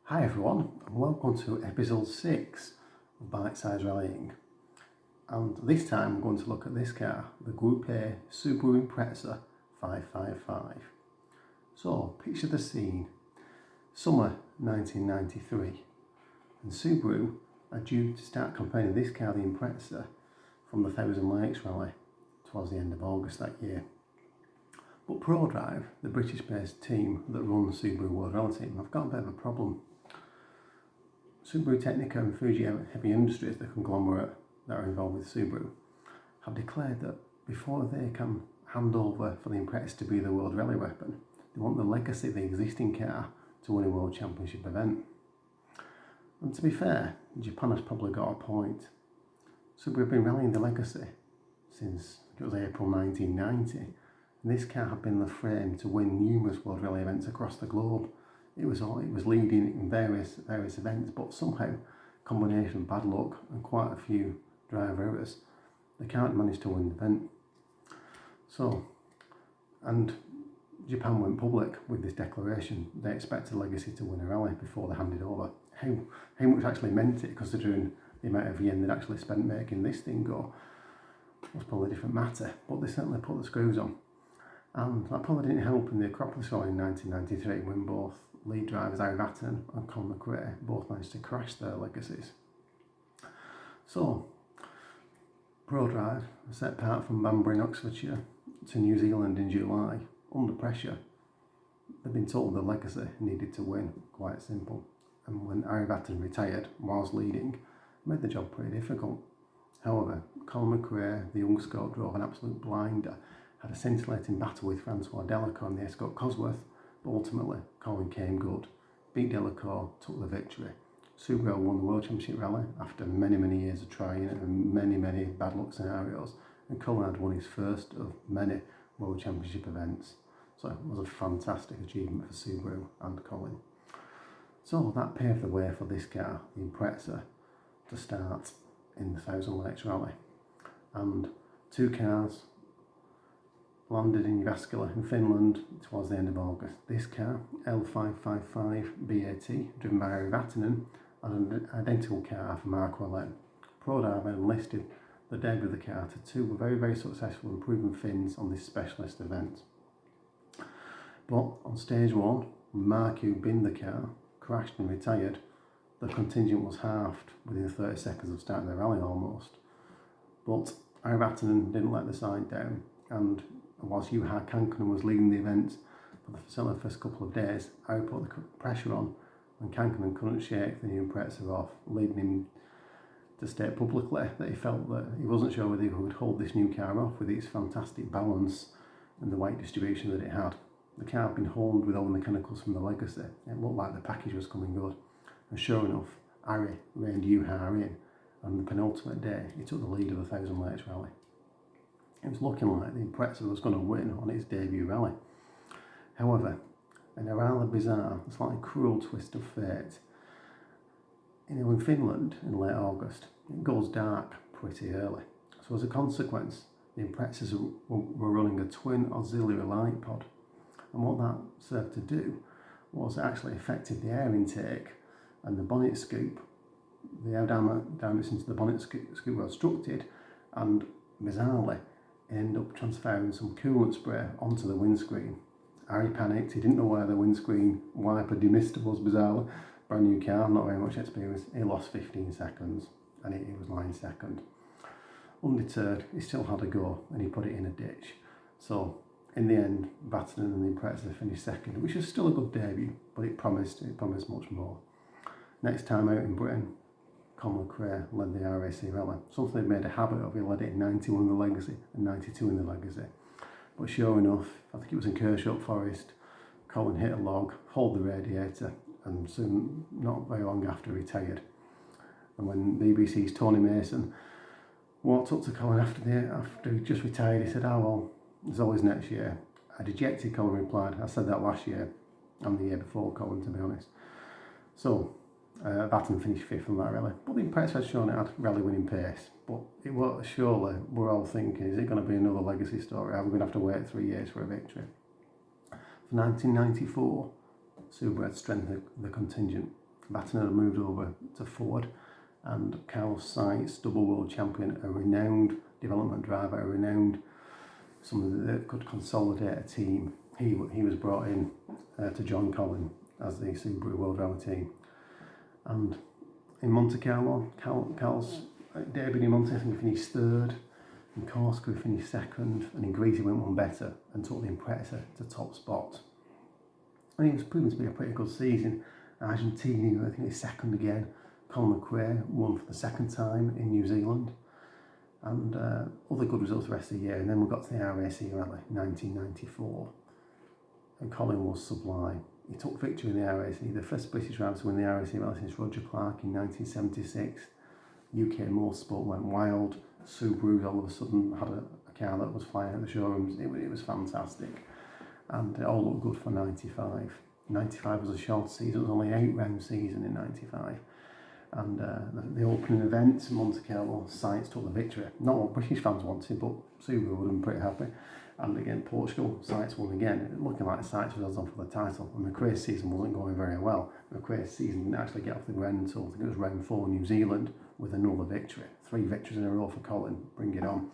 Hi everyone, and welcome to episode 6 of Bite Size Rallying. And this time I'm going to look at this car, the Group A Subaru Imprezza 555. So, picture the scene. Summer 1993, and Subaru are due to start campaigning this car, the Imprezza, from the Thousand Lakes Rally towards the end of August that year. But ProDrive, the British-based team that run the Subaru World Rally Team, have got a bit of a problem. Subaru Technica and Fuji Heavy Industries, the conglomerate that are involved with Subaru, have declared that before they can hand over for the Imprezza to be the World Rally weapon, they want the legacy of the existing car to win a World Championship event. And to be fair, Japan has probably got a point. Subaru have been rallying the legacy since it was April 1990, and this car had been the frame to win numerous World Rally events across the globe. It was leading in various events, but somehow, combination of bad luck and quite a few driver errors, they can't manage to win the event. So, and Japan went public with this declaration. They expect the legacy to win a rally before they hand it over. How much actually meant it, considering the amount of yen they'd actually spent making this thing go, was probably a different matter, but they certainly put the screws on. And that probably didn't help in the Acropolis Rally in 1993 when both lead drivers Ari Vatanen and Colin McRae both managed to crash their legacies. So, ProDrive set apart from Banbury in Oxfordshire to New Zealand in July under pressure. They'd been told the legacy needed to win, quite simple. And when Ari Vatanen retired whilst leading, it made the job pretty difficult. However, Colin McRae, the young Scot, drove an absolute blinder, had a scintillating battle with Francois Delacour and the Escort Cosworth, but ultimately Colin came good, beat Delacour, took the victory. Subaru won the World Championship Rally after many years of trying and many bad luck scenarios, and Colin had won his first of many World Championship events. So it was a fantastic achievement for Subaru and Colin. So that paved the way for this car, the Imprezza, to start in the Thousand Lakes Rally. And two cars landed in Jyväskylä in Finland towards the end of August. This car, L555 BAT, driven by Ari Vatanen, and an identical car for Mark Wallin. ProDrive enlisted the debut of the car to two very successful and proven Finns on this specialist event. But on stage one, when Mark, who binned the car, crashed and retired, the contingent was halved within 30 seconds of starting the rally almost. But Ari Vatanen didn't let the side down, and whilst Juha Kankkunen was leading the event for the first couple of days, Ari put the pressure on, and Kankkunen couldn't shake the new Imprezza off, leading him to state publicly that he felt that he wasn't sure whether he would hold this new car off with its fantastic balance and the weight distribution that it had. The car had been honed with all the mechanicals from the legacy. It looked like the package was coming good, and sure enough, Ari reined Juha in, and the penultimate day he took the lead of the Thousand Lakes Rally. It was looking like the Imprezza was going to win on its debut rally. However, in a rather bizarre, slightly cruel twist of fate, in Finland in late August, it goes dark pretty early. So as a consequence, the Imprezzas were running a twin auxiliary light pod. And what that served to do was it actually affected the air intake and the bonnet scoop. The air diameters into the bonnet scoop were obstructed, and bizarrely, ended up transferring some coolant spray onto the windscreen. Ari panicked, he didn't know where the windscreen wiper demister was, bizarrely. Brand new car, not very much experience. He lost 15 seconds and he was lying second. Undeterred, he still had a go and he put it in a ditch. So in the end, Vatanen and the Imprezza finished second, which was still a good debut, but it promised much more. Next time out in Britain, Colin McRae led the RAC Rally, something they'd made a habit of. He led it in 91 in the Legacy and 92 in the Legacy. But sure enough, I think it was in Kershaw Forest, Colin hit a log, hauled the radiator, and soon, not very long after, retired. And when BBC's Tony Mason walked up to Colin after he just retired, he said, "Oh well, there's always next year." A dejected Colin replied, "I said that last year, and the year before, Colin, to be honest." So, Vatanen finished fifth on that rally, but the Imprezza had shown it had rally winning pace. But it was surely, we're all thinking, is it going to be another legacy story? Are we going to have to wait 3 years for a victory? For 1994, Subaru had strengthened the contingent Baton had moved over to Ford, and Carlos Sainz, double world champion, a renowned development driver, a renowned someone that could consolidate a team. He was brought in to join Colin as the Subaru World Rally team. And in Monte Carlo, Carlos David in Monte, I think, he finished third. In Corsica, he finished second. And in Greece, he went one better and took the Imprezza to top spot. And it was proven to be a pretty good season. Argentina, I think, he's second again. Colin McRae won for the second time in New Zealand. And other good results the rest of the year. And then we got to the RAC Rally, 1994. And Colin was sublime. He took victory in the RAC, the first British driver to win the RAC Rally since Roger Clark in 1976. UK Motorsport went wild. Subaru all of a sudden had a car that was flying at the showrooms. It was fantastic. And it all looked good for 95. 95 was a short season. It was only an 8-round season in 95. And the opening event, Monte Carlo, Sainz took the victory. Not what British fans wanted, but Subaru would have been pretty happy. And again, Portugal, Sainz won again. Looking like Sainz was on for the title. And McRae's season wasn't going very well. McRae's season didn't actually get off the ground until I think it was round 4 New Zealand with another victory. 3 victories in a row for Colin. Bring it on.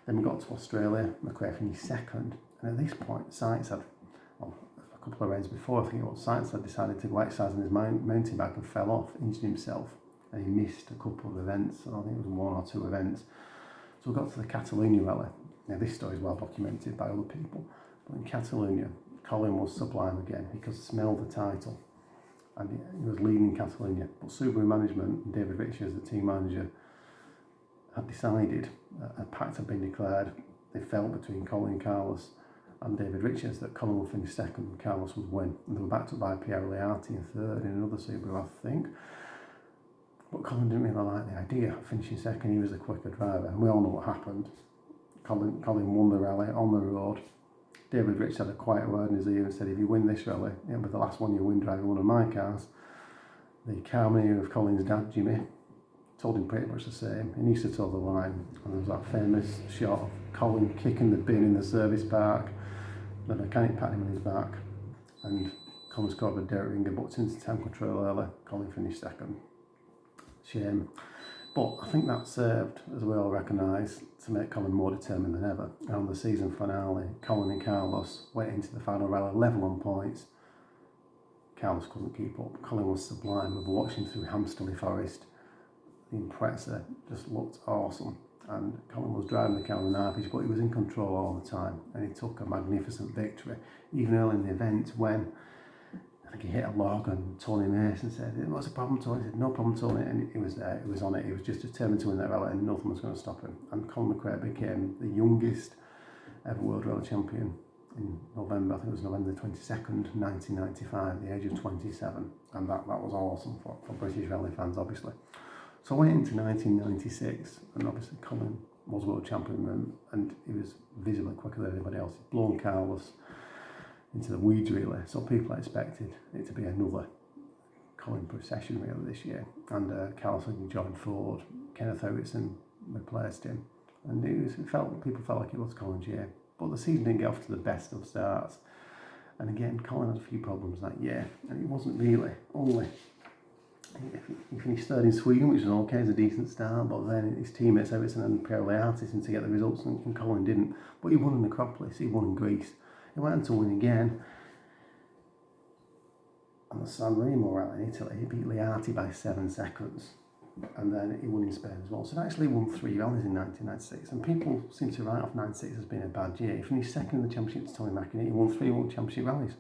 Then we got to Australia. McRae finished second. And at this point, Sainz had, well, a couple of rounds before, I think it was, Sainz had decided to go exercise on his mountain bike and fell off, injured himself. And he missed a couple of events. I think it was 1 or 2 events. So we got to the Catalonia Rally. Now this story is well documented by other people, but in Catalonia, Colin was sublime again. He could smell the title, and he was leading Catalonia. But Subaru management, and David Richards, the team manager, had decided, a pact had been declared. They felt between Colin, Carlos and David Richards that Colin would finish second and Carlos would win. And they were backed up by Pierre Liati in third in another Subaru, I think. But Colin didn't really like the idea of finishing second. He was a quicker driver, and we all know what happened. Colin won the rally on the road. David Rich had a quiet word in his ear and said, if you win this rally, it'll be the last one you win driving one of my cars. The car manager of Colin's dad, Jimmy, told him pretty much the same. He needs to toe the line. And there was that famous shot of Colin kicking the bin in the service park. The mechanic patted him on his back. And Colin scored a dirt ringer, but since the time control early, Colin finished second. Shame. But I think that served, as we all recognise, to make Colin more determined than ever. And on the season finale, Colin and Carlos went into the final rally level on points. Carlos couldn't keep up. Colin was sublime. We were watching through Hamsterley Forest. The Imprezza just looked awesome. And Colin was driving the car on an arpage, but he was in control all the time. And he took a magnificent victory. Even early in the event when I think he hit a log and Tony Mason said, what's the problem, Tony? He said, no problem, Tony. And he was there, he was on it. He was just determined to win that rally and nothing was going to stop him. And Colin McRae became the youngest ever World Rally Champion in November, I think it was November the 22nd, 1995, at the age of 27. And that was awesome for British rally fans, obviously. So I went into 1996, and obviously Colin was World Champion, and he was visibly quicker than anybody else. He'd blown Carlos into the weeds really, so people expected it to be another Colin procession really this year. And Carlos joined Ford, Kenneth Howitson replaced him, and people felt like it was Colin's year. But the season didn't get off to the best of starts, and again Colin had a few problems that year, and it wasn't really only. He finished third in Sweden, which was okay, as a decent start, but then his teammates Howitson and Pierre Liati seemed to get the results, and Colin didn't. But he won in the Acropolis, he won in Greece. He went on to win again on the San Remo rally in Italy. He beat Liati by 7 seconds, and then he won in Spain as well. So he actually won 3 rallies in 1996, and people seem to write off 96 as being a bad year. He finished second in the championship to Tony McInerney. He won 3 World Championship rallies,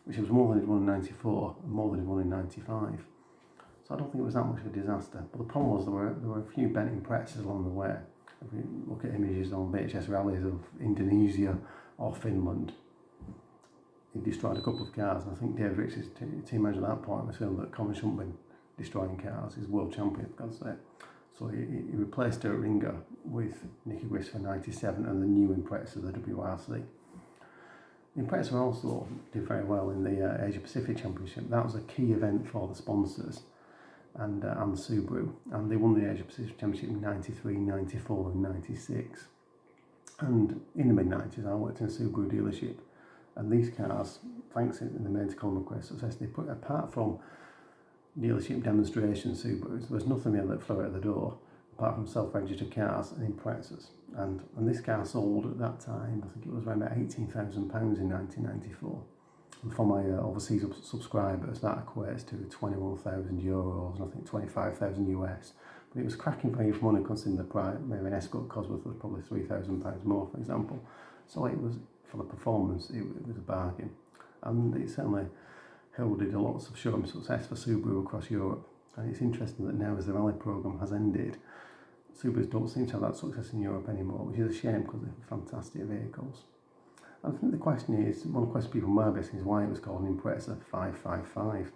which was more than he'd won in 94 and more than he'd won in 95. So I don't think it was that much of a disaster. But the problem was there were a few bent Imprezzas along the way. If we look at images on VHS rallies of Indonesia or Finland, he destroyed a couple of cars, and I think David Richards' team manager at that point was feeling that Colin shouldn't be destroying cars. He's world champion, for God's sake. So he replaced Dirt Ringer with Nicky Grist for 97 and the new Imprezza, the WRC. The Imprezza also did very well in the Asia Pacific Championship. That was a key event for the sponsors and Subaru, and they won the Asia Pacific Championship in 93, 94 and 96. And in the mid-90s I worked in a Subaru dealership, and these cars, thanks in the main to Colin McRae's success, they put, apart from dealership demonstration Subarus. There was nothing really that flew out the door apart from self-registered cars and Imprezzas. And this car sold at that time, I think it was around about £18,000 in 1994. And for my overseas subscribers, that equates to €21,000 and I think 25,000 US. But it was cracking value for money considering the price. Maybe an Escort Cosworth was probably £3,000 more, for example. So it was, for the performance, it was a bargain. And it certainly heralded a lot of showroom success for Subaru across Europe. And it's interesting that now as the rally programme has ended, Subarus don't seem to have that success in Europe anymore, which is a shame because they're fantastic vehicles. And I think the question is, one question people might be asking is why it was called an Imprezza 555.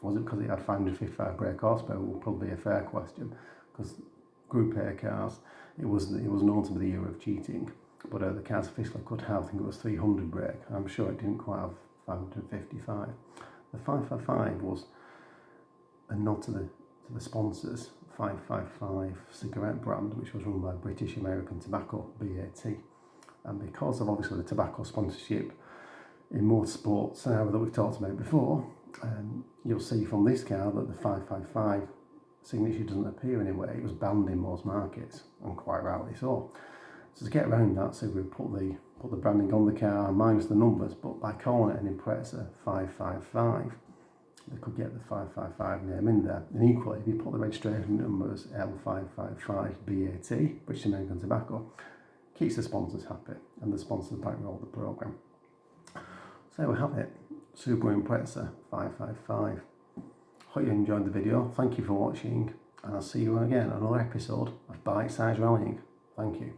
Was it because it had 555 brake horsepower? Would probably be a fair question, because Group A cars, it was known to be the year of cheating, but the cars officially could have, I think it was 300 brake. I'm sure it didn't quite have 555. The 555 was a nod to the sponsors, 555 cigarette brand, which was run by British American Tobacco, BAT. And because of obviously the tobacco sponsorship in motorsport scenario that we've talked about before, you'll see from this car that the 555 signature doesn't appear anywhere. It was banned in most markets, and quite rightly so. So to get around that, so we put the branding on the car minus the numbers, but by calling it an Imprezza 555, they could get the 555 name in there. And equally, if you put the registration numbers L555 BAT, British American Tobacco, keeps the sponsors happy, and the sponsors bankroll the programme. So there we have it, Subaru Imprezza 555. Hope you enjoyed the video. Thank you for watching, and I'll see you again on another episode of Bite Size Rallying. Thank you.